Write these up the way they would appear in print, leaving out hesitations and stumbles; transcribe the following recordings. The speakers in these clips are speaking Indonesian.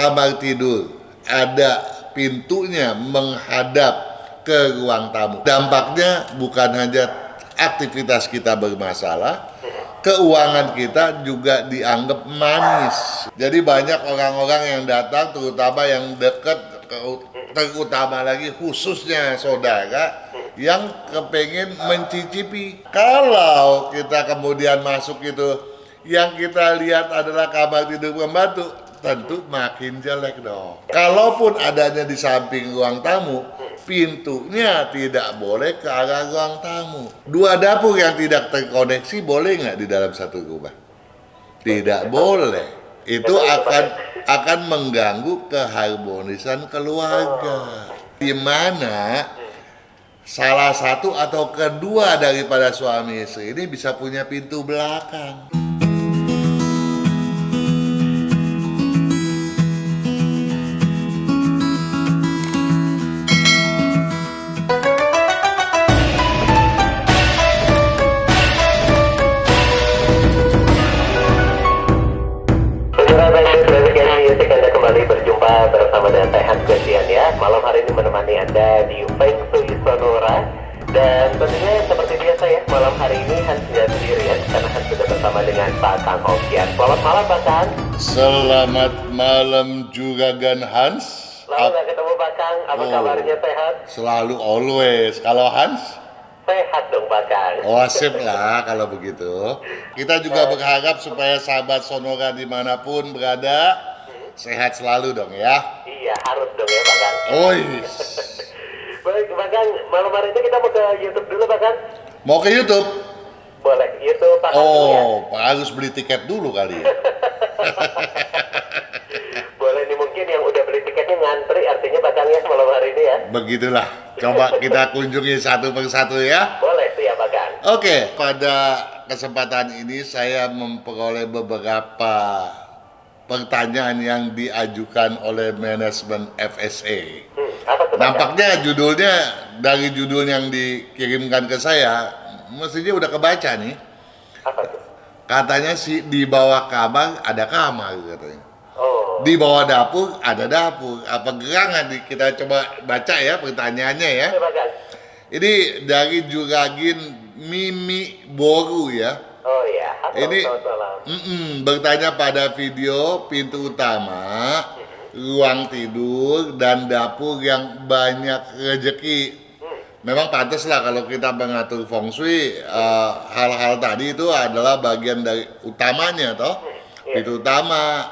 kamar tidur ada pintunya menghadap ke ruang tamu, dampaknya bukan hanya aktivitas kita bermasalah, keuangan kita juga dianggap manis. Jadi banyak orang-orang yang datang, terutama yang dekat, terutama lagi khususnya saudara yang kepengen mencicipi. Kalau kita kemudian masuk itu, yang kita lihat adalah kamar tidur pembantu, tentu makin jelek dong. Kalaupun adanya di samping ruang tamu, pintunya tidak boleh ke arah ruang tamu. Dua dapur yang tidak terkoneksi boleh nggak di dalam satu rumah? Tidak boleh. Itu akan mengganggu keharmonisan keluarga. Di mana salah satu atau kedua daripada suami istri ini bisa punya pintu belakang. Kembali berjumpa bersama dengan saya Hans Gantian ya. Malam hari ini menemani Anda di Feng Shui Sonora. Dan tentunya seperti biasa ya, malam hari ini Hans tidak sendirian karena Hans sudah bersama dengan Pak Kang Hokian. Selamat malam Pak Kang. Selamat malam Juragan Hans. Lama nggak ketemu Pak Kang, apa kabarnya, sehat? Selalu always. Kalau Hans? Sehat dong Pak Kang. Oh sip lah kalau begitu. Kita juga berharap supaya sahabat Sonora dimanapun berada sehat selalu dong ya. Iya harus dong ya Pak Kang. Baik Pak Kang, malam hari ini kita mau ke YouTube dulu Pak Kang. Mau ke YouTube? Boleh, YouTube Pak Kang ya. Harus beli tiket dulu kali ya. Boleh nih, mungkin yang udah beli tiketnya ngantri artinya Pak Kang ya malam hari ini ya. Begitulah. Coba kita kunjungi satu persatu ya. Boleh tuh ya Pak Kang. Oke, pada kesempatan ini saya memperoleh beberapa pertanyaan yang diajukan oleh manajemen FSA. Apa tuh, Nampaknya judulnya, dari judul yang dikirimkan ke saya, mestinya udah kebaca nih. Apa tuh? Katanya sih di bawah kamar ada kamar katanya. Oh. Di bawah dapur ada dapur. Apa gerangan? Kita coba baca ya pertanyaannya ya. Oke, Pak Kang. Ini dari Juragin Mimi Boru ya. Oh iya, halo, Ini selamat malam. bertanya pada video pintu utama, ruang tidur, dan dapur yang banyak rezeki. Memang pantas lah kalau kita mengatur feng shui, hal-hal tadi itu adalah bagian dari utamanya toh. Pintu utama,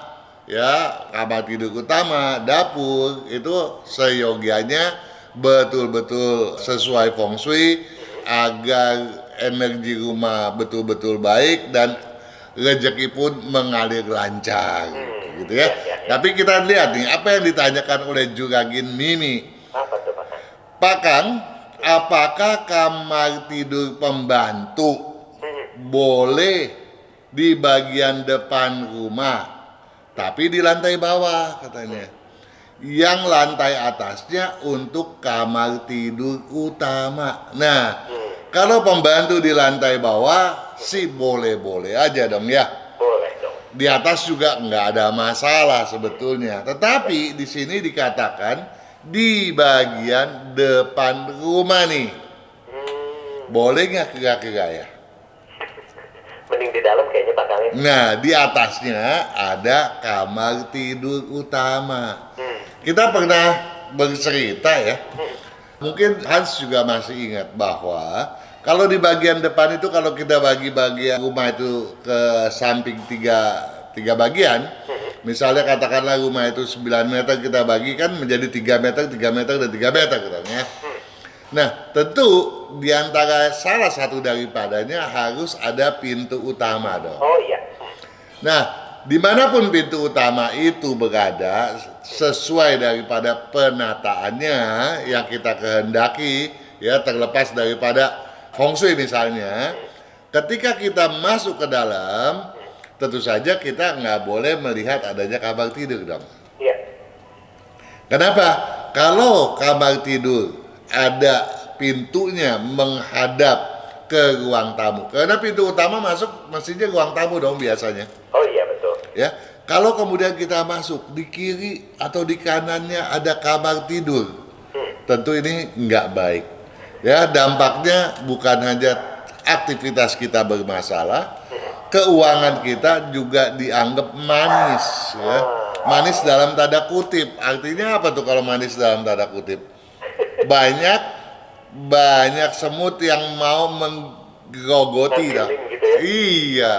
ya, kamar tidur utama, dapur, itu seyogianya betul-betul sesuai feng shui agar energi rumah betul-betul baik dan rezeki pun mengalir lancar, gitu ya. Tapi kita lihat nih apa yang ditanyakan oleh Juragin Mimi. Apa tuh Pak Kang? Pak Kang, apakah kamar tidur pembantu boleh di bagian depan rumah, tapi di lantai bawah katanya? Yang lantai atasnya untuk kamar tidur utama. Nah, kalau pembantu di lantai bawah sih boleh-boleh aja dong ya. Boleh dong. Di atas juga nggak ada masalah sebetulnya. Tetapi di sini dikatakan di bagian depan rumah nih. Boleh nggak kira-kira ya? Mending di dalam kayaknya Pak Kang. Nah, di atasnya ada kamar tidur utama. Kita pernah bercerita ya. Mungkin Hans juga masih ingat bahwa kalau di bagian depan itu, kalau kita bagi bagian rumah itu ke samping tiga bagian, misalnya katakanlah rumah itu 9 meter, kita bagi kan menjadi 3 meter, 3 meter, dan 3 meter katanya. Nah, tentu di antara salah satu daripadanya harus ada pintu utama dong. Oh iya. Nah, dimanapun pintu utama itu berada, sesuai daripada penataannya yang kita kehendaki, ya, terlepas daripada feng shui misalnya, ketika kita masuk ke dalam, tentu saja kita nggak boleh melihat adanya kamar tidur dong. Iya. Kenapa? Kalau kamar tidur ada pintunya menghadap ke ruang tamu, karena pintu utama masuk mestinya ruang tamu dong biasanya. Oh iya betul. Ya, Kalau kemudian kita masuk di kiri atau di kanannya ada kamar tidur, tentu ini nggak baik. Ya, dampaknya bukan hanya aktivitas kita bermasalah, keuangan kita juga dianggap manis, ya. Manis dalam tanda kutip. Artinya apa tuh kalau manis dalam tanda kutip? Banyak semut yang mau menggerogoti dah. Gitu ya. Iya.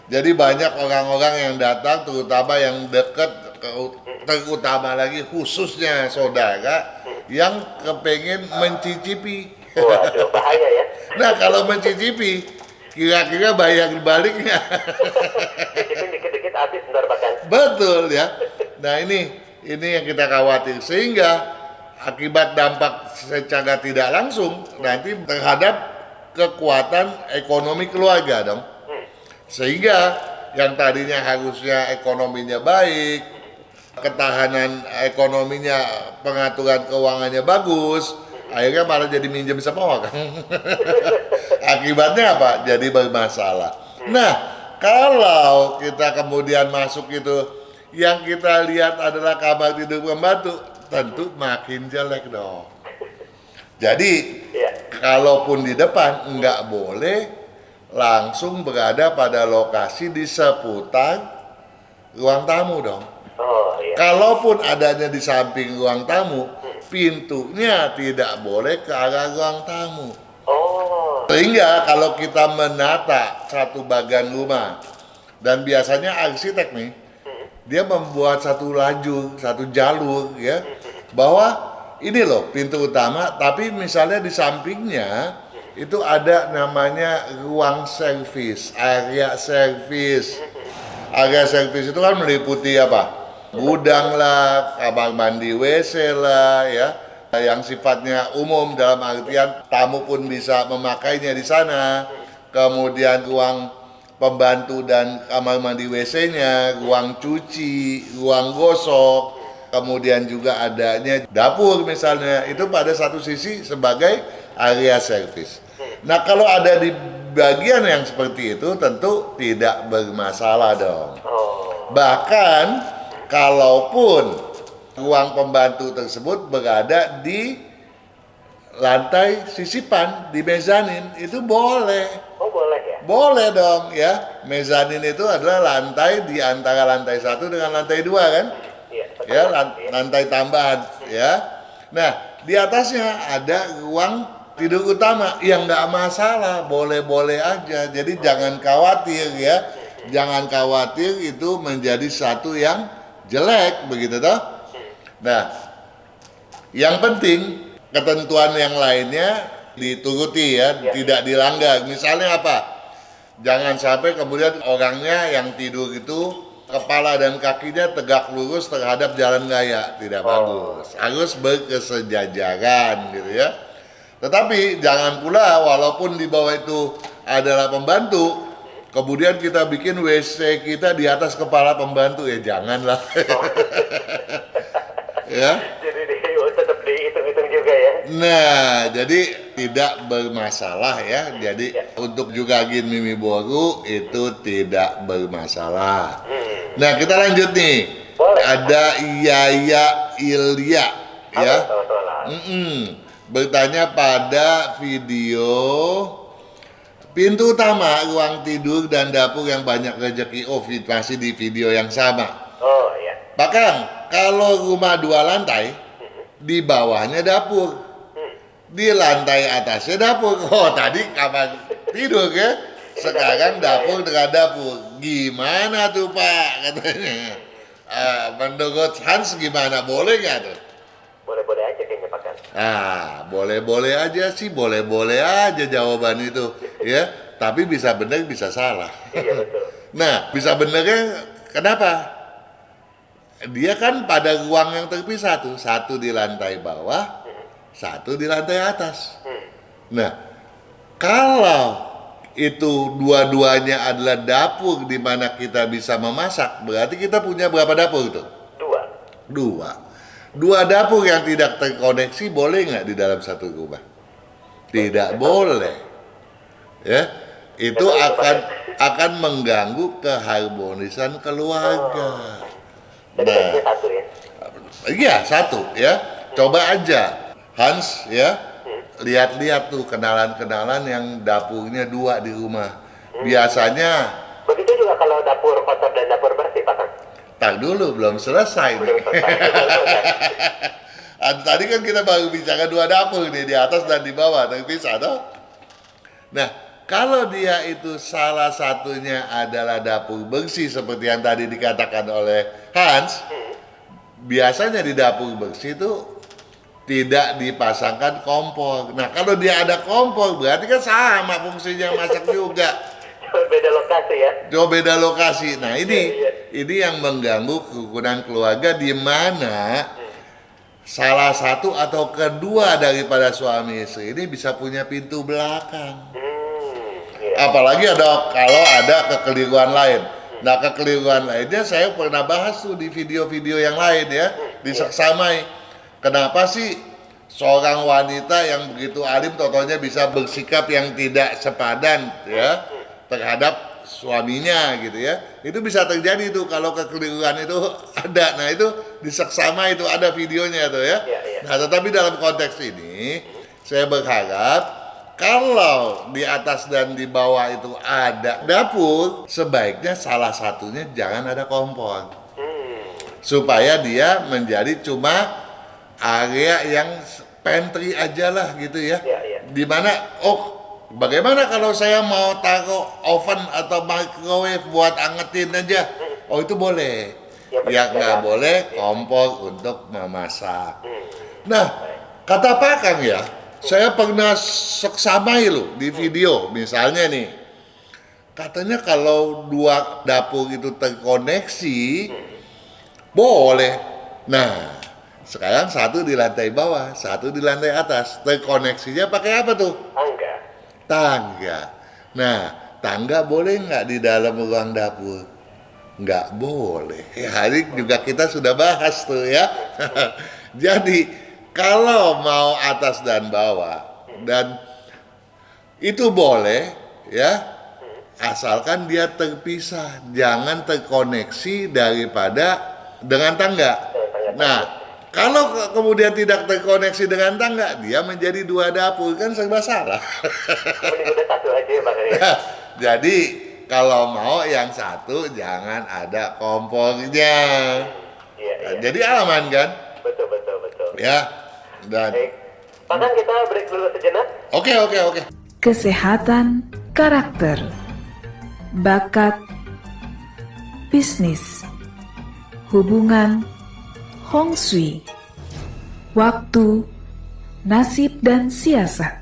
Jadi banyak orang-orang yang datang, terutama yang dekat, terutama lagi khususnya saudara yang kepengen mencicipi. Waduh, bahaya ya. Nah, kalau mencicipi, kira-kira bayar baliknya. Cicipin dikit-dikit habis ntar bahkan. Betul ya. Nah, ini yang kita khawatir, sehingga akibat dampak secara tidak langsung nanti terhadap kekuatan ekonomi keluarga dong. Sehingga yang tadinya harusnya ekonominya baik, ketahanan ekonominya, pengaturan keuangannya bagus, akhirnya malah jadi minjem sama orang. Akibatnya apa? Jadi bermasalah. Nah, kalau kita kemudian masuk itu, yang kita lihat adalah kamar tidur pembantu, tentu makin jelek dong. Jadi, kalaupun di depan, nggak boleh langsung berada pada lokasi di seputar ruang tamu dong. Oh iya. Kalaupun adanya di samping ruang tamu, pintunya tidak boleh ke arah ruang tamu. Oh. Sehingga kalau kita menata satu bagian rumah, dan biasanya arsitek nih, dia membuat satu lajur, satu jalur ya, bahwa ini loh pintu utama, tapi misalnya di sampingnya itu ada namanya ruang servis, area servis. Area servis itu kan meliputi apa? Gudang lah, kamar mandi WC lah ya, yang sifatnya umum dalam artian tamu pun bisa memakainya di sana. Kemudian ruang pembantu dan kamar mandi WC-nya, ruang cuci, ruang gosok, kemudian juga adanya dapur misalnya, itu pada satu sisi sebagai area servis. Nah, kalau ada di bagian yang seperti itu tentu tidak bermasalah dong. Bahkan kalaupun ruang pembantu tersebut berada di lantai sisipan, di mezanin, itu boleh. Oh boleh ya? Boleh dong ya. Mezanin itu adalah lantai di antara lantai 1 dengan lantai 2 kan? Iya. Ya, lantai tambahan ya. Nah, di atasnya ada ruang tidur utama yang nggak masalah, boleh-boleh aja. Jadi jangan khawatir ya, jangan khawatir itu menjadi satu yang jelek begitu toh. Nah, yang penting ketentuan yang lainnya dituruti ya, tidak dilanggar. Misalnya apa? Jangan sampai kemudian orangnya yang tidur itu kepala dan kakinya tegak lurus terhadap jalan raya, tidak bagus. Harus berkesejajaran gitu ya. Tetapi jangan pula walaupun di bawah itu adalah pembantu, kemudian kita bikin WC kita di atas kepala pembantu, ya janganlah. Ya. Jadi tetap dihitung-hitung juga ya. Nah, jadi tidak bermasalah ya. Jadi untuk juga Juragan Mimi Boru itu tidak bermasalah. Nah, kita lanjut nih. Boleh. Ada Yaya Ilya ya. Bertanya pada video pintu utama, ruang tidur dan dapur yang banyak rezeki. Oh, masih di video yang sama. Oh iya. Bahkan kalau rumah 2 lantai, di bawahnya dapur, di lantai atasnya dapur. Oh, tadi kamar tidur ya, sekarang dapur dengan dapur. Gimana tuh Pak katanya? Menurut Hans gimana? Boleh nggak tuh? Boleh-boleh aja kayaknya Pak Kan. Boleh-boleh aja sih, boleh-boleh aja jawaban itu ya. Tapi bisa benar bisa salah. Iya betul. Nah, bisa benernya kenapa? Dia kan pada ruang yang terpisah tuh, satu di lantai bawah, satu di lantai atas. Nah, kalau itu dua-duanya adalah dapur di mana kita bisa memasak, berarti kita punya berapa dapur tuh? 2. 2 dapur yang tidak terkoneksi boleh nggak di dalam satu rumah? Tidak boleh. Ya. itu akan mengganggu keharmonisan keluarga. Jadi Nah, baiknya satu ya. iya satu ya. Coba aja Hans ya, lihat-lihat tuh kenalan-kenalan yang dapurnya 2 di rumah. Biasanya, Begitu juga kalau dapur kotor dan dapur bersih, Pak Kang. tak dulu belum selesai Belum nih. selesai. Tadi kan kita baru bicara 2 dapur nih, di atas dan di bawah, terpisah toh. Nah, kalau dia itu salah satunya adalah dapur bersih seperti yang tadi dikatakan oleh Hans, biasanya di dapur bersih itu tidak dipasangkan kompor. Nah, kalau dia ada kompor berarti kan sama fungsinya masak juga. Beda lokasi ya. Coba beda lokasi. Nah, Iya. ini yang mengganggu kerukunan keluarga di mana salah satu atau kedua daripada suami istri ini bisa punya pintu belakang. Iya. Apalagi kalau ada kekeliruan lain. Nah, kekeliruan lainnya saya pernah bahas tuh di video-video yang lain ya, diseksamai. Kenapa sih seorang wanita yang begitu alim totonya bisa bersikap yang tidak sepadan ya terhadap suaminya gitu ya. Itu bisa terjadi tuh kalau kekeliruan itu ada. Nah, itu diseksama, itu ada videonya tuh ya. Iya. Nah, tetapi dalam konteks ini saya berharap kalau di atas dan di bawah itu ada dapur, sebaiknya salah satunya jangan ada kompor. Supaya dia menjadi cuma area yang pantry aja lah gitu ya. Iya. Dimana, bagaimana kalau saya mau taruh oven atau microwave buat angetin aja? Oh, itu boleh. Yang nggak boleh kompor untuk memasak. Nah, kata Pak Kang ya, saya pernah seksamai loh di video, misalnya nih, katanya kalau 2 dapur itu terkoneksi, boleh. Nah, sekarang satu di lantai bawah, satu di lantai atas, terkoneksinya pakai apa tuh? Tangga. Nah, tangga boleh nggak di dalam ruang dapur? Nggak boleh. Hari juga kita sudah bahas tuh ya. Jadi, kalau mau atas dan bawah, dan itu boleh ya, asalkan dia terpisah, jangan terkoneksi daripada dengan tangga. Nah, kalau kemudian tidak terkoneksi dengan tangga, dia menjadi 2 dapur, kan serba salah. Mending udah satu aja ya, Bang ya. Jadi kalau mau yang satu jangan ada kompornya. Iya. Jadi aman kan? Betul. Ya. Dan Baik. Pak Kang, kita break dulu sejenak. Oke. Kesehatan karakter, bakat, bisnis, hubungan, Hong Shui, waktu, nasib, dan siasat.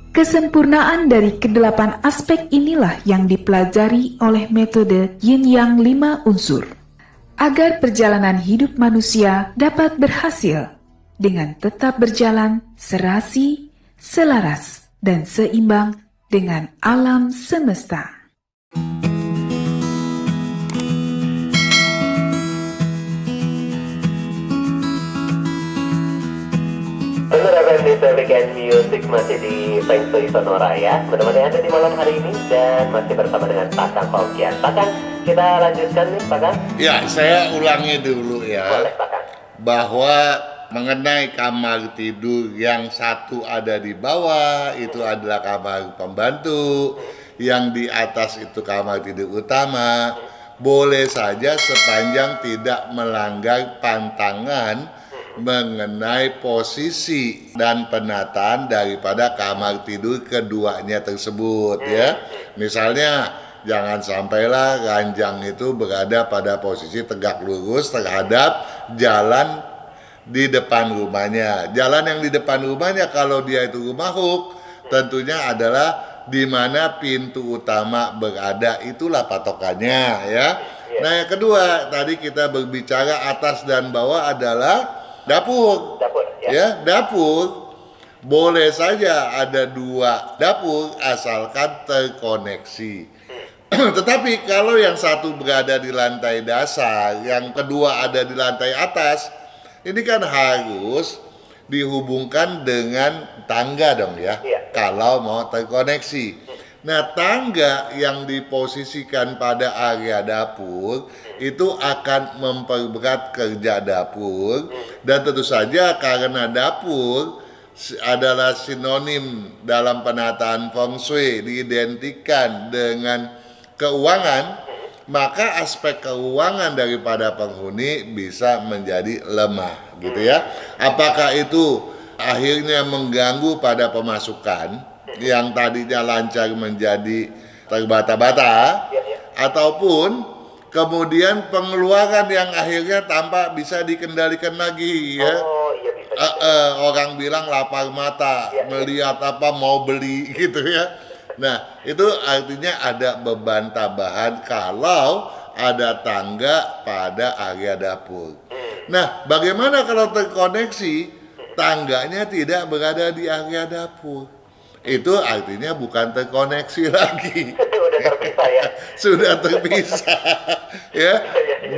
Kesempurnaan dari ke-8 aspek inilah yang dipelajari oleh metode Yin Yang 5 unsur, agar perjalanan hidup manusia dapat berhasil dengan tetap berjalan serasi, selaras, dan seimbang dengan alam semesta. Pendengar FMD Weekend Music masih di Feng Shui Sonora ya, menemani Anda di malam hari ini dan masih bersama dengan Pak Kang Hokian. Pak Kang, kita lanjutkan nih Pak Kang. ya, saya ulangi dulu ya, Boleh Pak Kang. bahwa mengenai kamar tidur yang satu ada di bawah itu adalah kamar pembantu, yang di atas itu kamar tidur utama, boleh saja sepanjang tidak melanggar pantangan mengenai posisi dan penataan daripada kamar tidur keduanya tersebut ya. Misalnya jangan sampailah ranjang itu berada pada posisi tegak lurus terhadap jalan di depan rumahnya. Jalan yang di depan rumahnya kalau dia itu rumah hook, tentunya adalah di mana pintu utama berada, itulah patokannya ya. Nah, yang kedua, tadi kita berbicara atas dan bawah adalah dapur. Ya, dapur boleh saja ada 2 dapur asalkan terkoneksi. Tetapi kalau yang satu berada di lantai dasar, yang kedua ada di lantai atas, ini kan harus dihubungkan dengan tangga dong ya, kalau mau terkoneksi. Nah, tangga yang diposisikan pada area dapur itu akan memperberat kerja dapur, dan tentu saja karena dapur adalah sinonim dalam penataan feng shui, diidentikan dengan keuangan, maka aspek keuangan daripada penghuni bisa menjadi lemah gitu ya. Apakah itu akhirnya mengganggu pada pemasukan yang tadinya lancar menjadi terbata-bata, ataupun kemudian pengeluaran yang akhirnya tampak bisa dikendalikan lagi ya. Oh iya bisa. Orang bilang lapar mata, melihat apa mau beli gitu ya. Nah, itu artinya ada beban tambahan kalau ada tangga pada area dapur. Nah, bagaimana kalau terkoneksi tangganya tidak berada di area dapur? Itu artinya bukan terkoneksi lagi. Udah terpisah ya. Sudah terpisah ya.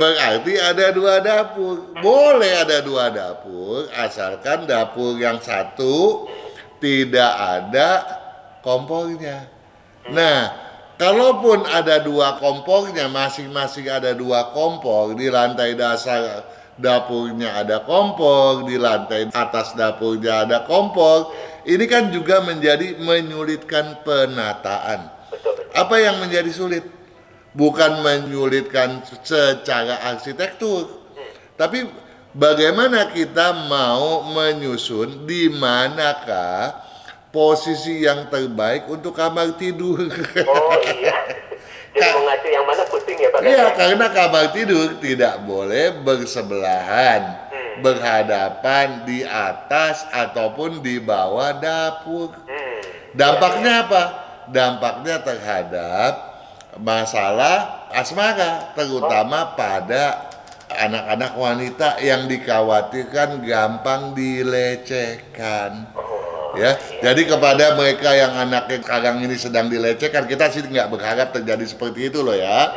Berarti ada dua dapur. Boleh ada dua dapur asalkan dapur yang satu tidak ada kompornya. Nah, kalaupun ada dua kompornya, masing-masing ada dua kompor, di lantai dasar dapurnya ada kompor, di lantai atas dapurnya ada kompor, ini kan juga menjadi menyulitkan penataan. Apa yang menjadi sulit? Bukan menyulitkan secara arsitektur, tapi bagaimana kita mau menyusun di manakah posisi yang terbaik untuk kamar tidur. Oh iya. Jadi mau ngacu yang mana pusing ya Pak? Iya, karena kamar tidur tidak boleh bersebelahan, berhadapan di atas ataupun di bawah dapur. Dampaknya apa? Dampaknya terhadap masalah asmara, terutama pada anak-anak wanita yang dikhawatirkan gampang dilecehkan. Ya, jadi kepada mereka yang anaknya sekarang ini sedang dilecehkan, kita sih nggak berharap terjadi seperti itu loh ya.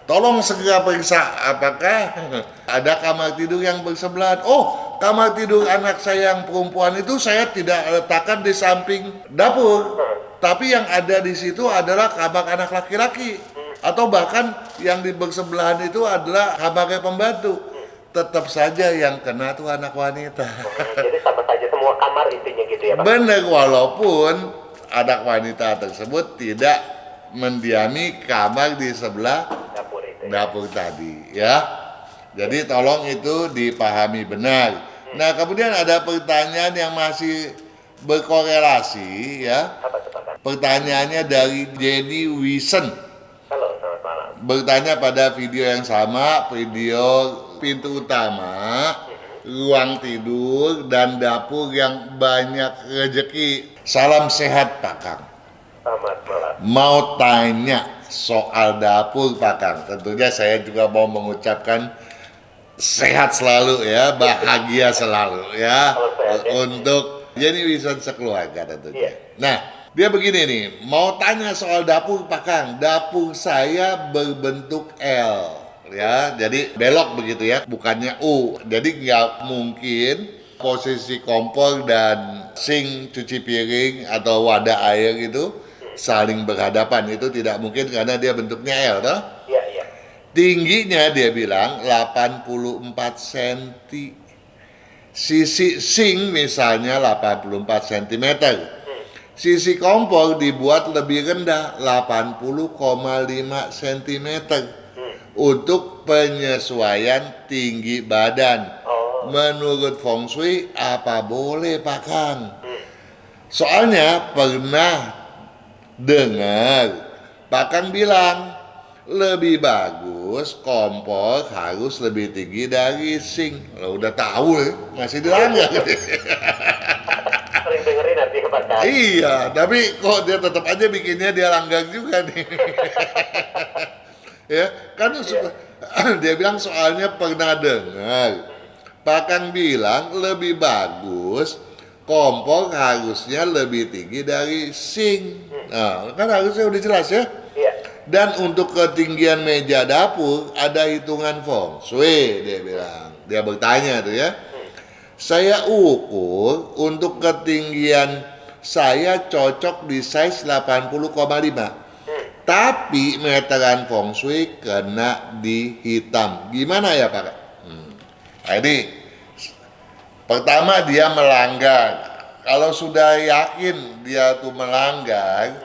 Tolong segera periksa apakah ada kamar tidur yang bersebelahan. Oh, kamar tidur anak saya yang perempuan itu saya tidak letakkan di samping dapur, tapi yang ada di situ adalah kamar anak laki-laki, atau bahkan yang di bersebelahan itu adalah kamarnya pembantu. Tetap saja yang kena tuh anak wanita. Jadi sama saja semua kamar intinya gitu ya Pak? Benar, walaupun anak wanita tersebut tidak mendiami kamar di sebelah dapur tadi ya. Jadi tolong itu dipahami benar. Nah, kemudian ada pertanyaan yang masih berkorelasi ya. Apa tuh Pak? Pertanyaannya dari Jenny Wisen. Halo, selamat malam. Bertanya pada video yang sama, video pintu utama, ruang tidur, dan dapur yang banyak rezeki. Salam sehat Pak Kang. Selamat malam. Mau tanya soal dapur Pak Kang. Tentunya saya juga mau mengucapkan sehat selalu ya, bahagia selalu ya, untuk Jenny Wilson sekeluarga tentunya. Nah, dia begini nih, mau tanya soal dapur Pak Kang. Dapur saya berbentuk L ya, jadi belok begitu ya, bukannya U. Jadi nggak mungkin posisi kompor dan sink cuci piring atau wadah air itu saling berhadapan. Itu tidak mungkin karena dia bentuknya L toh. Iya, iya. Tingginya dia bilang 84 cm. Sisi sink misalnya 84 cm. Sisi kompor dibuat lebih rendah 80,5 cm untuk penyesuaian tinggi badan. Menurut Feng Shui apa boleh Pak Kang? Soalnya pernah dengar Pak Kang bilang lebih bagus kompor harus lebih tinggi dari sink. Lo udah tahu ya, masih dilanggar. Sering dengerin artinya Pak Kang. Iya, tapi kok dia tetap aja bikinnya dia langgar juga nih. Ya, kan dia bilang soalnya pernah dengar Pak Kang bilang lebih bagus kompor harusnya lebih tinggi dari sink. Nah, kan harusnya udah jelas ya. Iya. Dan untuk ketinggian meja dapur ada hitungan feng shui, dia bilang. Dia bertanya tuh ya. Saya ukur untuk ketinggian saya cocok di size 80,5. Tapi meteran feng shui kena di hitam. Gimana ya Pak? Nah, ini pertama dia melanggar. Kalau sudah yakin dia tuh melanggar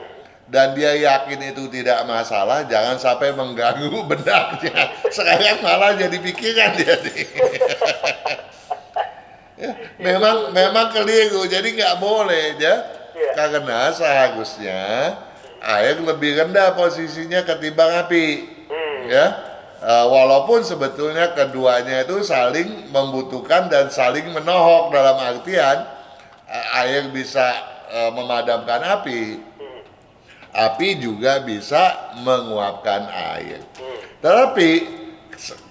dan dia yakin itu tidak masalah, jangan sampai mengganggu benaknya. Sekarang malah jadi pikiran dia nih. Ya, memang keliru, jadi nggak boleh ya. Karena seharusnya air lebih rendah posisinya ketimbang api, ya. Walaupun sebetulnya keduanya itu saling membutuhkan dan saling menohok, dalam artian air bisa memadamkan api, api juga bisa menguapkan air. Tetapi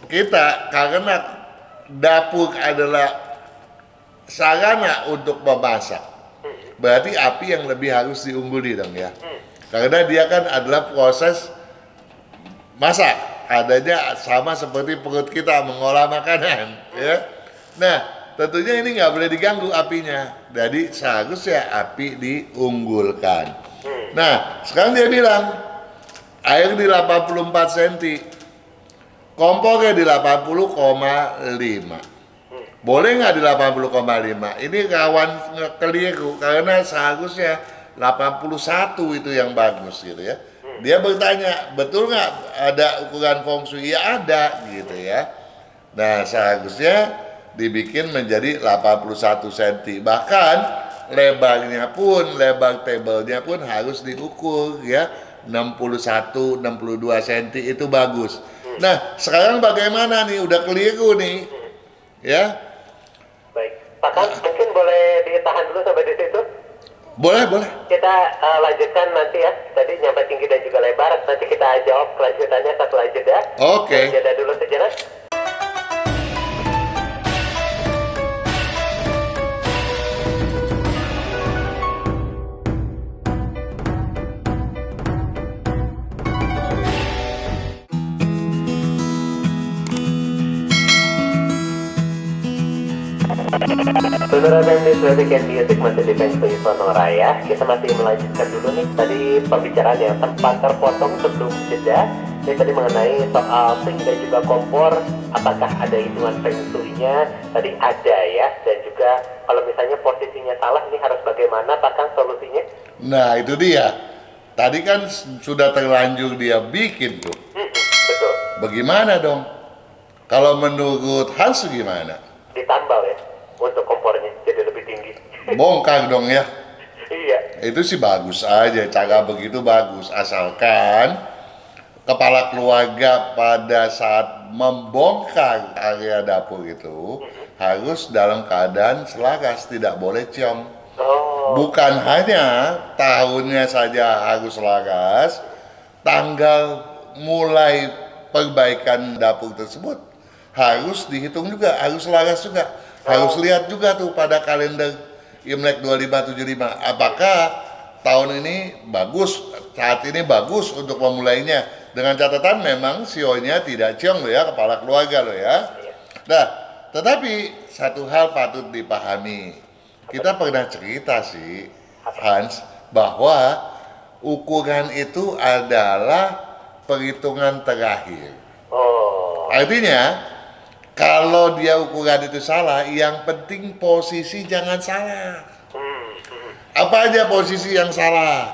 kita karena dapur adalah sarana untuk memasak, berarti api yang lebih harus diungguli dong ya. Karena dia kan adalah proses masak, adanya sama seperti perut kita mengolah makanan, ya. Nah, tentunya ini nggak boleh diganggu apinya, jadi seharusnya api diunggulkan. Nah, sekarang dia bilang air di 84 cm, kompornya di 80,5. Boleh nggak di 80,5? Ini kawan keliru karena seharusnya 81 itu yang bagus gitu ya. Dia bertanya, betul nggak ada ukuran feng shui? Ya ada gitu ya. Nah, seharusnya dibikin menjadi 81 cm. Bahkan lebarnya pun, lebar tablenya pun harus diukur ya. 61, 62 cm itu bagus. Nah, sekarang bagaimana nih? Udah keliru nih. Ya. Baik, Pak Kang, mungkin boleh ditahan dulu sampai di situ. Boleh. Kita lanjutkan nanti ya. Tadi nyampe tinggi dan juga lebar. Nanti kita jawab kelanjutannya setelah jeda. Oke. Jeda dulu sejenak. Saudara dan Weekend Music masih di Feng Shui Sonora ya. Kita masih melanjutkan dulu nih tadi pembicaraan yang sempat terpotong sebelum jeda. Ini tadi mengenai soal sink dan juga kompor, apakah ada hitungan Feng Shui-nya? Tadi ada ya, dan juga kalau misalnya posisinya salah, ini harus bagaimana Pak Kang solusinya? Nah, itu dia. Tadi kan sudah terlanjur dia bikin tuh. Betul. Bagaimana dong? Kalau menurut Hans gimana? Ditambal ya, untuk kompornya jadi lebih tinggi. Bongkar dong ya. Iya. Itu sih bagus aja, cara begitu bagus. Asalkan kepala keluarga pada saat membongkar area dapur itu harus dalam keadaan selaras, tidak boleh ciong. Oh. Bukan hanya tahunnya saja harus selaras, tanggal mulai perbaikan dapur tersebut harus dihitung juga, harus selaras juga. Harus lihat juga tuh pada kalender Imlek 2575, apakah tahun ini bagus, saat ini bagus untuk memulainya. Dengan catatan memang sionya tidak ciong loh ya, kepala keluarga loh ya. Nah, tetapi satu hal patut dipahami. Kita pernah cerita sih, Hans, bahwa ukuran itu adalah perhitungan terakhir. Oh. Artinya, kalau dia ukuran itu salah, yang penting posisi jangan salah. Apa aja posisi yang salah?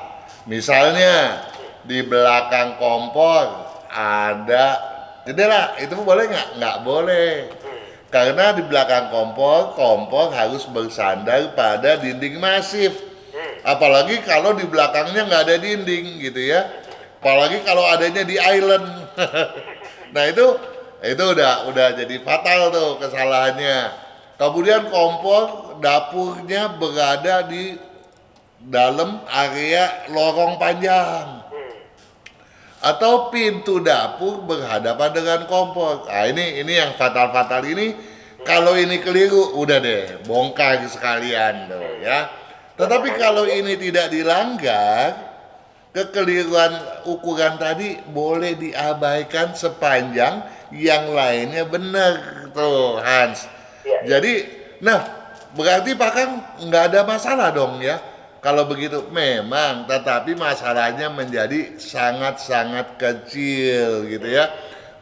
Misalnya di belakang kompor ada jendela, itu boleh nggak? Nggak boleh. Karena di belakang kompor harus bersandar pada dinding masif. Apalagi kalau di belakangnya nggak ada dinding gitu ya. Apalagi kalau adanya di island. Nah itu udah jadi fatal tuh kesalahannya. Kemudian kompor dapurnya berada di dalam area lorong panjang. Atau pintu dapur berhadapan dengan kompor. Nah ini yang fatal-fatal ini. Kalau ini keliru, udah deh, bongkar sekalian tuh ya. Tetapi kalau ini tidak dilanggar, kekeliruan ukuran tadi boleh diabaikan sepanjang yang lainnya benar tuh Hans. Jadi, nah berarti Pak Kang nggak ada masalah dong ya. kalau begitu memang, tetapi masalahnya menjadi sangat-sangat kecil gitu ya.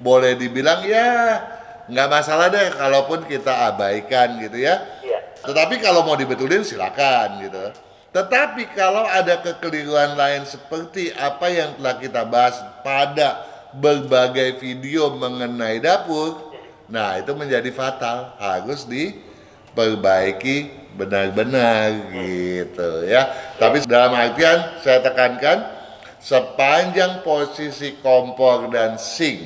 Boleh dibilang ya nggak masalah deh kalaupun kita abaikan gitu ya. Iya. Tetapi kalau mau dibetulin silakan gitu. Tetapi kalau ada kekeliruan lain seperti apa yang telah kita bahas pada berbagai video mengenai dapur, nah itu menjadi fatal, harus diperbaiki benar-benar gitu ya. Tapi dalam artian saya tekankan, sepanjang posisi kompor dan sink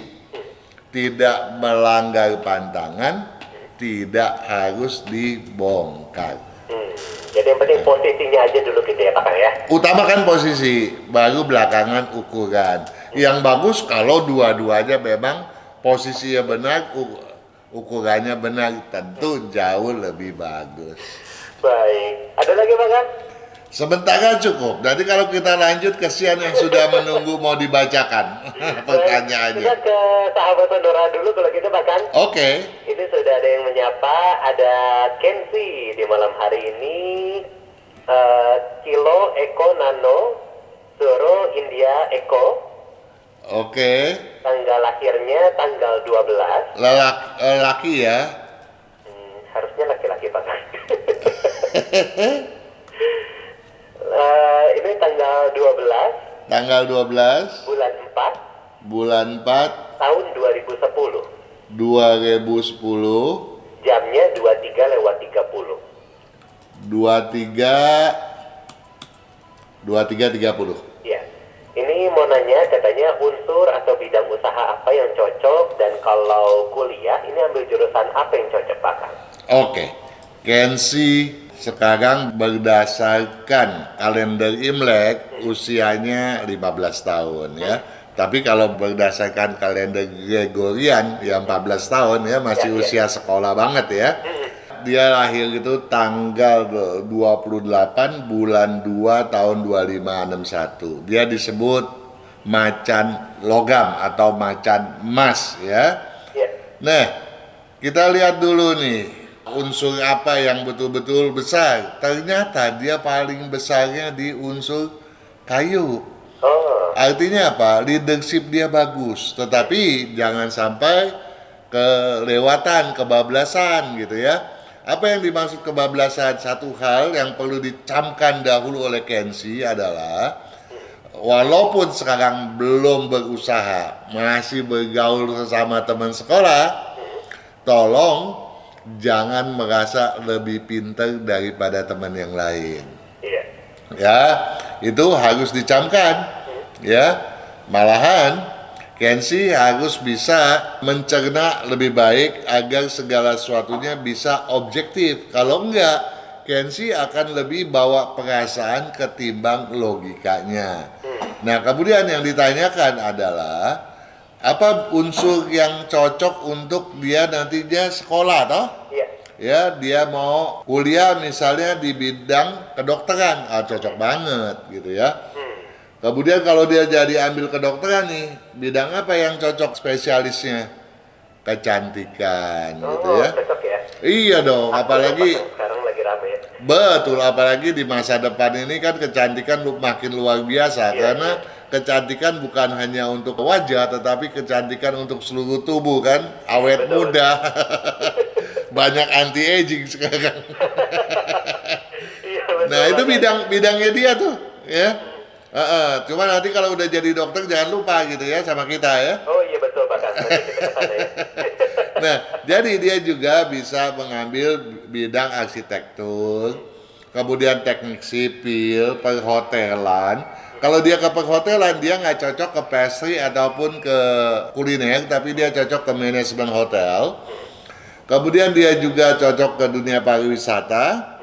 tidak melanggar pantangan, tidak harus dibongkar. Jadi yang penting posisinya aja dulu gitu ya Pak Kang ya. Utamakan posisi, baru belakangan ukuran. Yang bagus kalau dua-duanya memang posisinya benar, ukurannya benar, tentu jauh lebih bagus. Baik. Ada lagi Pak Kang? Sementara cukup. Nanti kalau kita lanjut, kesian yang sudah menunggu mau dibacakan pertanyaannya. Kita ke sahabat Sonora dulu kalau gitu Pak Kang. Oke. Ini sudah ada yang menyapa, ada Kenzi di malam hari ini. Kilo Eko Nano Suro India Eko. Oke. Tanggal lahirnya tanggal 12. Laki ya. Harusnya laki-laki Pak Kang. Ini tanggal 12. Tanggal 12 bulan 4 bulan 4 tahun 2010. 2010 Jamnya 23:30. 23:30. Ya. Ini mau nanya, katanya unsur atau bidang usaha apa yang cocok, dan kalau kuliah ini ambil jurusan apa yang cocok Pak Kang? Oke. Kenzi sekarang berdasarkan kalender Imlek usianya 15 tahun ya. Tapi kalau berdasarkan kalender Gregorian ya 14 tahun ya, masih usia sekolah banget ya. Dia lahir itu tanggal 28 bulan 2 tahun 2561. Dia disebut macan logam atau macan emas ya. Nah, kita lihat dulu nih unsur apa yang betul-betul besar. Ternyata dia paling besarnya di unsur kayu. Artinya apa? Leadership dia bagus, tetapi jangan sampai kelewatan, kebablasan gitu ya. Apa yang dimaksud kebablasan? Satu hal yang perlu dicamkan dahulu oleh Kenzi adalah, walaupun sekarang belum berusaha, masih bergaul sesama teman sekolah, tolong jangan merasa lebih pintar daripada teman yang lain. Ya, itu harus dicamkan. Ya, malahan Kenzi harus bisa mencerna lebih baik agar segala sesuatunya bisa objektif. Kalau enggak, Kenzi akan lebih bawa perasaan ketimbang logikanya. Nah, kemudian yang ditanyakan adalah apa unsur yang cocok untuk dia nantinya sekolah toh? Ya, dia mau kuliah misalnya di bidang kedokteran, cocok banget gitu ya. Kemudian kalau dia jadi ambil kedokteran nih, bidang apa yang cocok spesialisnya? Kecantikan gitu ya. Cocok ya? Iya dong, apalagi sekarang lagi rame ya. betul, apalagi di masa depan ini kan kecantikan makin luar biasa karena kecantikan bukan hanya untuk wajah, tetapi kecantikan untuk seluruh tubuh kan, awet muda. Banyak anti aging sekarang. Nah, itu bidangnya dia tuh, ya. Cuma nanti kalau udah jadi dokter jangan lupa gitu ya sama kita ya. Oh iya betul Pak Kang, nanti kita kesana ya. Nah, jadi dia juga bisa mengambil bidang arsitektur, kemudian teknik sipil, perhotelan. Kalau dia ke perhotelan, dia nggak cocok ke pastry ataupun ke kuliner, tapi dia cocok ke manajemen hotel. Kemudian dia juga cocok ke dunia pariwisata.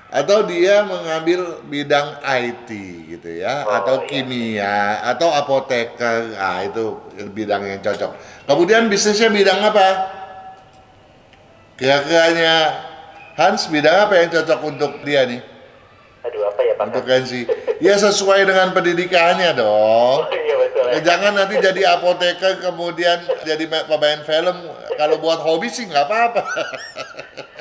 Atau dia mengambil bidang IT gitu ya, atau kimia, atau apoteker, itu bidang yang cocok. Kemudian bisnisnya bidang apa? Kira-kiranya Hans, bidang apa yang cocok untuk dia nih? Aduh, apa ya Pak? Untuk Kenzi? Ya sesuai dengan pendidikannya dong. Iya betul ya. Jangan nanti jadi apoteker kemudian jadi pemain film. Kalau buat hobi sih nggak apa-apa.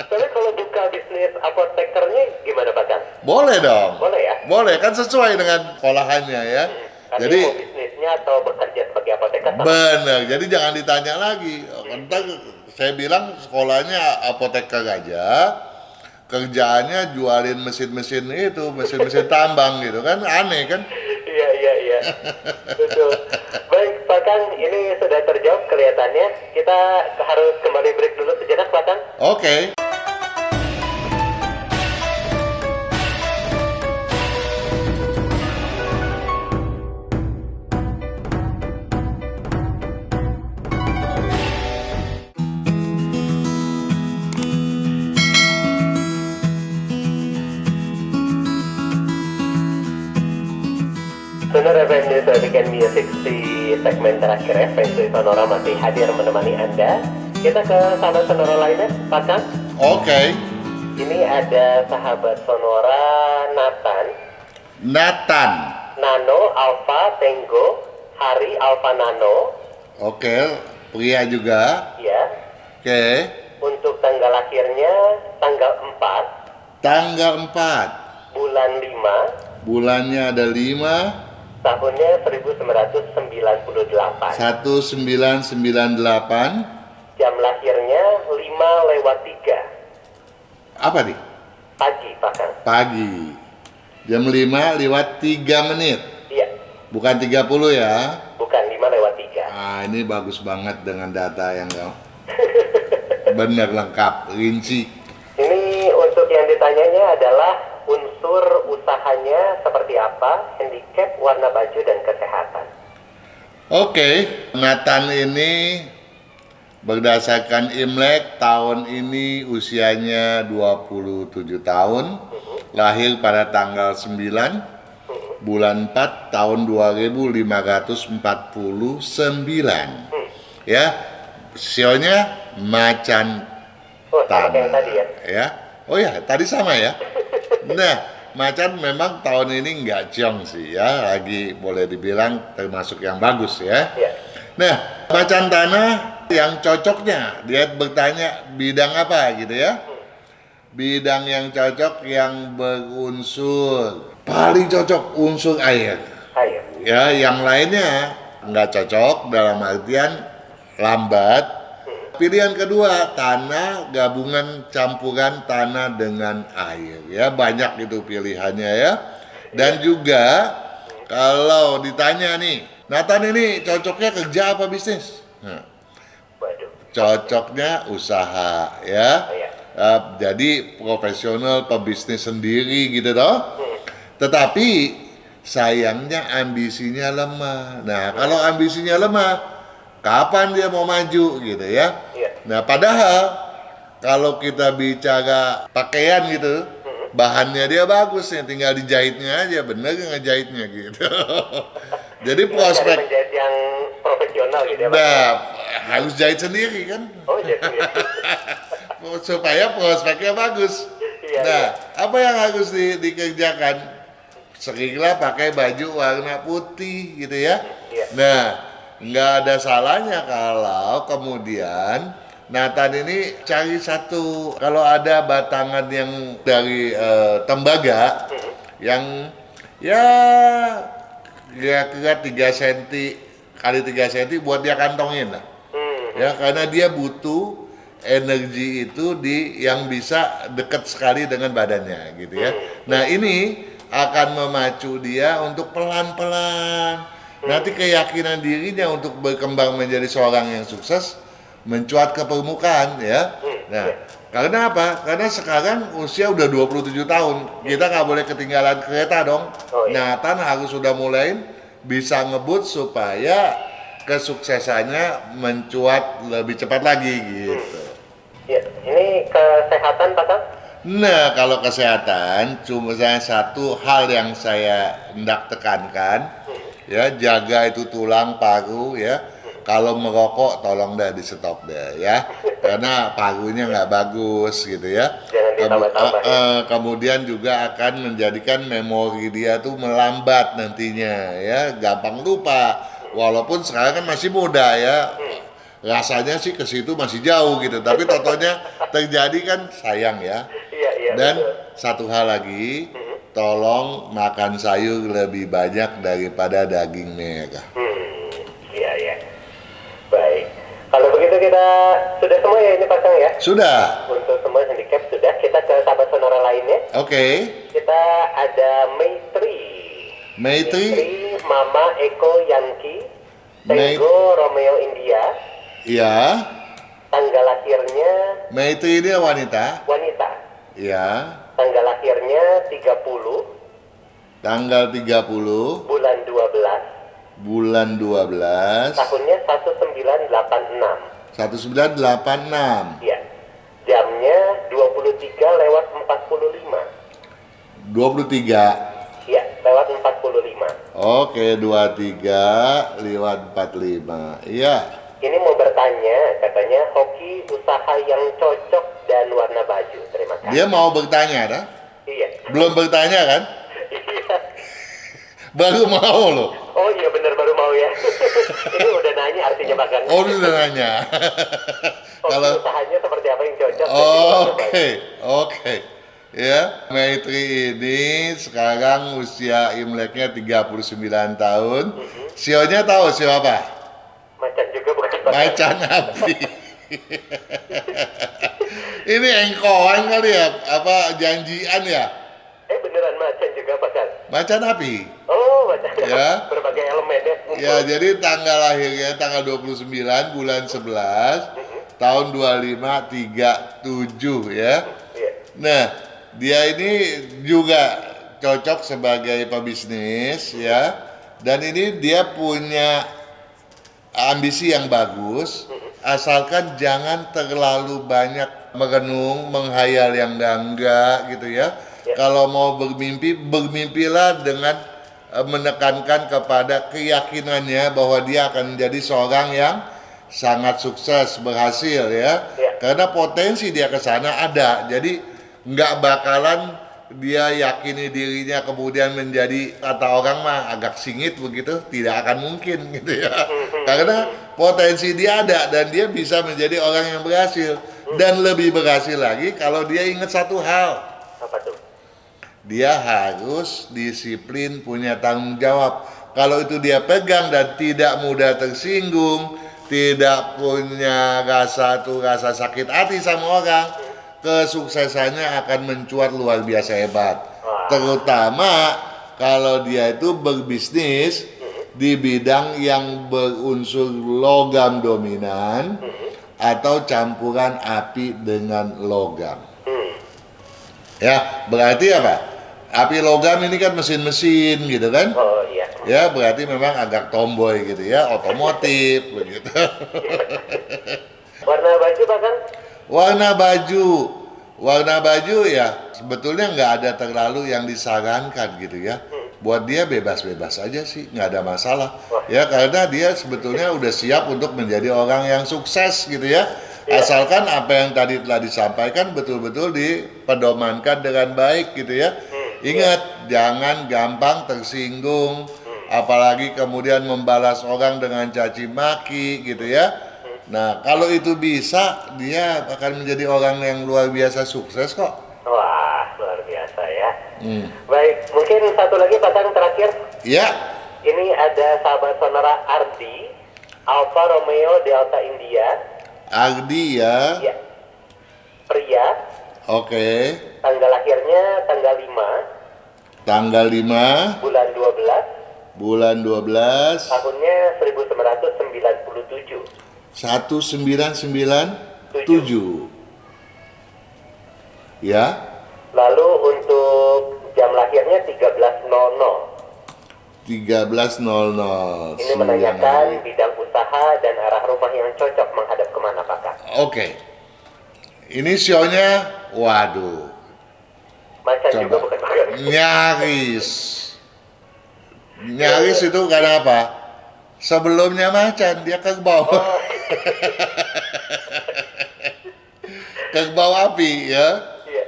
Tapi kalau kalau buka bisnis apotekernya gimana Pak Kang? Boleh dong. Boleh ya? Boleh, kan sesuai dengan sekolahannya ya. Artinya Jadi mau bisnisnya atau bekerja sebagai apoteker sama? benar, jadi jangan ditanya lagi. Entar saya bilang sekolahnya apoteker aja, kerjaannya jualin mesin-mesin itu, mesin-mesin tambang gitu kan, aneh kan? Iya. Betul. Baik Pak Kang, ini sudah terjawab kelihatannya. Kita harus kembali break dulu sejenak Pak Kang. Oke. Sonor FM News Weekend Music di segmen terakhir ya, Feng Shui Sonora masih hadir menemani Anda. Kita ke sahabat Sonora lainnya, Pak Kang. Oke. Ini ada sahabat Sonora Nathan, Nathan. Nano Alpha Tango, Hari Alpha Nano, Oke, pria juga. ya. Oke. Untuk tanggal lahirnya tanggal 4, Tanggal 4. bulan 5, Bulannya ada 5. tahunnya 1998. 1998. Jam lahirnya 5:03 Apa nih? pagi, Pak Kang. Pagi. Jam 5:03. Iya, Bukan 30 ya. bukan 5:03. Ah, ini bagus banget dengan data yang benar lengkap, rinci. Ini untuk yang ditanyanya adalah unsur usahanya seperti apa, handicap, warna baju, dan kesehatan. Oke, Nathan ini berdasarkan Imlek tahun ini usianya 27 tahun, lahir pada tanggal 9 bulan 4 tahun 2549. Ya, sionya macan Oh, sama kayak yang tadi ya. ya. Oh ya, tadi sama ya. Nah, macan memang tahun ini nggak ciong sih ya, lagi boleh dibilang termasuk yang bagus ya. Iya. Nah, macan tanah yang cocoknya, dia bertanya bidang apa gitu ya. Bidang yang cocok yang berunsur, paling cocok unsur air. Ayo. Ya, yang lainnya nggak cocok dalam artian lambat. Pilihan kedua, tanah gabungan campuran tanah dengan air. Ya, banyak itu pilihannya ya. Dan juga kalau ditanya nih, Nathan ini cocoknya kerja apa bisnis? Nah, Waduh. cocoknya usaha ya. Iya. Jadi profesional, pebisnis sendiri gitu toh. Tetapi sayangnya ambisinya lemah. Nah, kalau ambisinya lemah, kapan dia mau maju gitu ya? Iya. Nah, padahal kalau kita bicara pakaian gitu, bahannya dia bagus ya, tinggal dijahitnya aja, bener nggak ngejahitnya gitu. Jadi Cari prospek, penjahit yang profesional gitu ya, Pak. nah harus jahit sendiri kan, Oh, jadi. supaya prospeknya bagus. Iya, Nah, iya. apa yang harus dikerjakan? Seringlah pakai baju warna putih gitu ya. Iya. Nah, nggak ada salahnya kalau kemudian Nathan ini cari satu, kalau ada batangan yang dari tembaga yang ya kira-kira 3 cm kali 3 cm buat dia kantongin lah. Ya, karena dia butuh energi itu yang bisa dekat sekali dengan badannya gitu ya. Nah, ini akan memacu dia untuk pelan-pelan. Nanti keyakinan dirinya untuk berkembang menjadi seorang yang sukses mencuat ke permukaan ya. Nah, karena apa? Karena sekarang usia udah 27 tahun. Kita nggak boleh ketinggalan kereta dong. Oh, iya. Nathan harus sudah mulai bisa ngebut supaya kesuksesannya mencuat lebih cepat lagi gitu. Ya, ini kesehatan, Pak Kang? Nah, kalau kesehatan cuma satu hal yang saya hendak tekankan, ya, jaga itu tulang paru ya. Kalau merokok tolong dah di stop deh ya, karena parunya nggak bagus gitu ya. Jangan ditambah-tambah ya. Kemudian juga akan menjadikan memori dia tuh melambat nantinya ya, gampang lupa. Walaupun sekarang kan masih muda ya, rasanya sih ke situ masih jauh gitu, tapi totonya terjadi kan sayang ya. Iya, iya. Dan Betul. satu hal lagi, tolong makan sayur lebih banyak daripada daging merah. Iya, iya. Baik. Kalau begitu kita sudah semua ya ini pasang ya? Sudah. Untuk semua handicap sudah. Kita ke sahabat sonora lainnya. Oke. Kita ada Maitri. Maitri, Mama Eko Yankee. Mait- Tango Romeo India. ya. Tanggal lahirnya Maitri ini wanita. wanita. Ya. Tanggal lahirnya 30 Tanggal 30 bulan 12 bulan 12 tahunnya 1986. 1986. Ya. Jamnya 23:45. 23. Ya, lewat 45. Oke, 23:45. Iya. Ini mau bertanya, katanya hoki usaha yang cocok dan warna baju. Terima kasih. Dia mau bertanya dah? Iya. Belum bertanya kan? Iya. Baru mau loh. Oh iya benar baru mau ya. Ini udah nanya artinya bahkan. Oh, ini udah nanya. Hoki Kalau usahanya seperti apa yang cocok? dan juga warna oke, baju. oke. Ya, Maitri ini sekarang usia Imleknya 39 tahun. Sionya tahu sio apa? Macan juga bukan bahkan. Macan api. Ini engkoan kali ya? Apa janjian ya? Beneran macan juga bahkan. Macan api. Oh macan. Ya. Berbagai elemen ya. Ya, jadi tanggal lahirnya tanggal 29 bulan 11 tahun 2537 ya. Iya. Nah, dia ini juga cocok sebagai pebisnis ya. Dan ini dia punya ambisi yang bagus, asalkan jangan terlalu banyak merenung, menghayal yang enggak gitu ya. Kalau mau bermimpi, bermimpilah dengan menekankan kepada keyakinannya bahwa dia akan menjadi seorang yang sangat sukses, berhasil ya. Karena potensi dia ke sana ada. Jadi nggak bakalan dia yakini dirinya kemudian menjadi, kata orang mah agak singit begitu, tidak akan mungkin gitu ya. Karena potensi dia ada dan dia bisa menjadi orang yang berhasil. Dan lebih berhasil lagi kalau dia ingat satu hal. Apa tuh? Dia harus disiplin, punya tanggung jawab. Kalau itu dia pegang dan tidak mudah tersinggung, tidak punya rasa sakit hati sama orang, kesuksesannya akan mencuat luar biasa hebat. Terutama kalau dia itu berbisnis di bidang yang berunsur logam dominan atau campuran api dengan logam. Ya, berarti apa? Api logam ini kan mesin-mesin gitu kan? Oh iya. Ya, berarti memang agak tomboy gitu ya, otomotif begitu. Warna baju bahkan? Warna baju ya sebetulnya nggak ada terlalu yang disarankan gitu ya. Buat dia bebas-bebas aja sih, nggak ada masalah. Ya, karena dia sebetulnya udah siap untuk menjadi orang yang sukses gitu ya. Asalkan apa yang tadi telah disampaikan betul-betul dipedomankan dengan baik gitu ya. Ingat, jangan gampang tersinggung, apalagi kemudian membalas orang dengan caci maki gitu ya. Nah, kalau itu bisa, dia akan menjadi orang yang luar biasa sukses kok. Wah, luar biasa ya. Baik, mungkin satu lagi pasang terakhir. Ya, Ini ada sahabat sonora Ardi, Alfa Romeo Delta India. Agdi ya. Ya. Pria, Oke. tanggal lahirnya tanggal 5 Tanggal 5 bulan 12, bulan 12 tahunnya 1997. 1997. Ya. Lalu untuk jam lahirnya 13.00. 13.00 Ini siang menanyakan hari. bidang usaha dan arah rumah yang cocok menghadap kemana Pak? Oke. Ini sionya, waduh, Macan juga coba. bukan macan. Nyaris. Nyaris itu karena apa? Sebelumnya macan, dia kerbau. Kerbau api ya. Iya.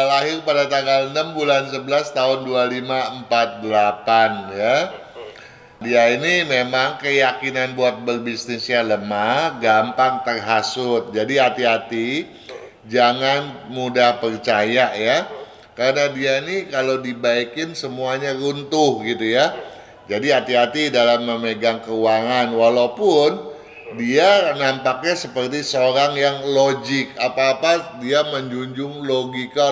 Lahir pada tanggal 6 bulan 11 tahun 2548 ya. Dia ini memang keyakinan buat berbisnisnya lemah, gampang terhasut. Jadi hati-hati, jangan mudah percaya ya. Karena dia ini kalau dibaikin semuanya runtuh gitu ya. Jadi hati-hati dalam memegang keuangan, walaupun dia nampaknya seperti seorang yang logik, apa-apa dia menjunjung logika.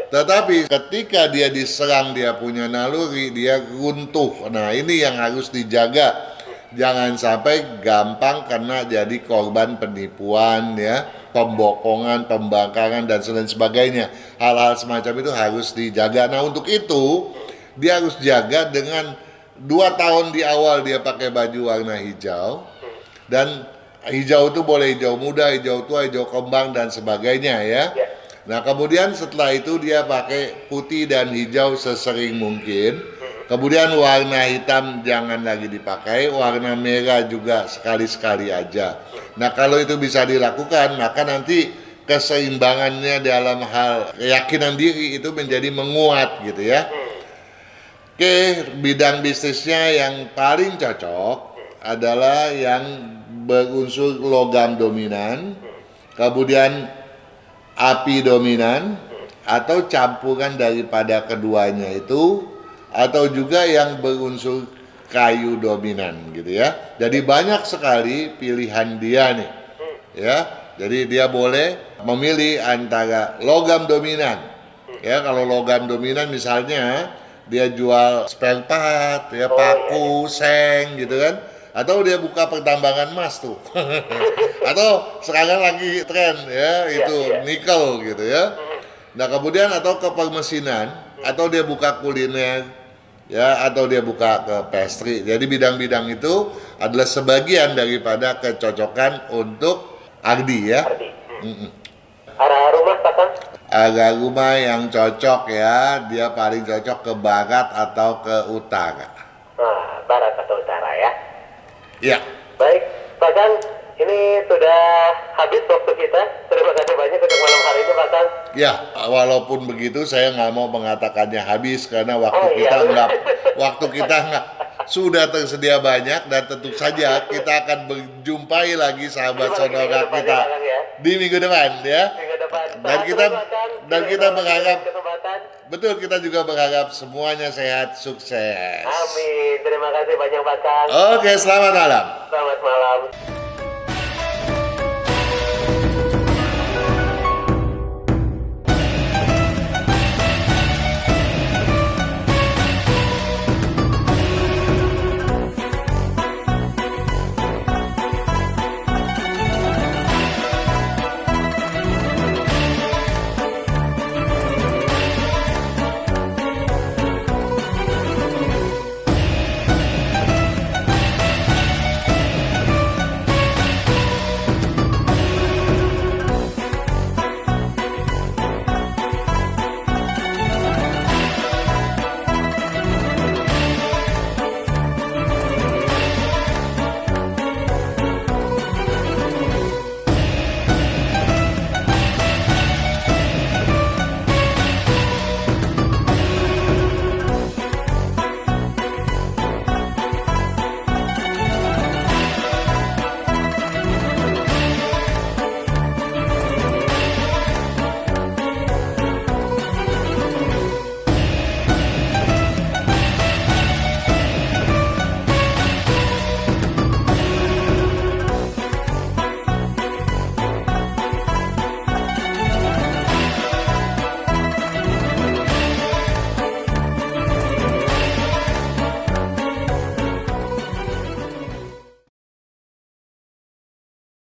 Tetapi ketika dia diserang, dia punya naluri, dia runtuh. Nah ini yang harus dijaga. Jangan sampai gampang karena jadi korban penipuan ya, pembokongan, pembangkangan dan lain sebagainya. Hal-hal semacam itu harus dijaga. Nah untuk itu dia harus jaga dengan 2 tahun di awal dia pakai baju warna hijau, dan hijau itu boleh hijau muda, hijau tua, hijau kembang dan sebagainya ya. Nah kemudian setelah itu dia pakai putih dan hijau sesering mungkin. Kemudian warna hitam jangan lagi dipakai, warna merah juga sekali-sekali aja. Nah kalau itu bisa dilakukan, maka nanti keseimbangannya dalam hal keyakinan diri itu menjadi menguat gitu ya. Oke, bidang bisnisnya yang paling cocok adalah yang berunsur logam dominan, kemudian api dominan, atau campuran daripada keduanya itu, atau juga yang berunsur kayu dominan gitu ya. Jadi banyak sekali pilihan dia nih ya. Jadi dia boleh memilih antara logam dominan ya. Kalau logam dominan misalnya dia jual spare part ya, paku, seng gitu kan, atau dia buka pertambangan emas tuh atau sekarang lagi tren ya itu nikel gitu ya. Nah kemudian atau ke permesinan, atau dia buka kuliner ya, atau dia buka ke pastry. Jadi bidang-bidang itu adalah sebagian daripada kecocokan untuk Agdi ya. Arah rumah Kakang? Agak rumah yang cocok ya, dia paling cocok ke barat atau ke utara. Nah, barat atau utara ya. Ya. Baik, Pak Kang, ini sudah habis waktu kita. Terima kasih banyak untuk malam hari ini, Pak Kang. Ya, walaupun begitu saya nggak mau mengatakannya habis karena waktu kita nggak sudah tersedia banyak, dan tentu saja kita akan berjumpai lagi sahabat sonora kita di minggu depan ya. Dan kita berharap, betul, kita juga berharap semuanya sehat, sukses. Amin. Terima kasih banyak, Pak Kang. Oke, selamat malam. Selamat malam.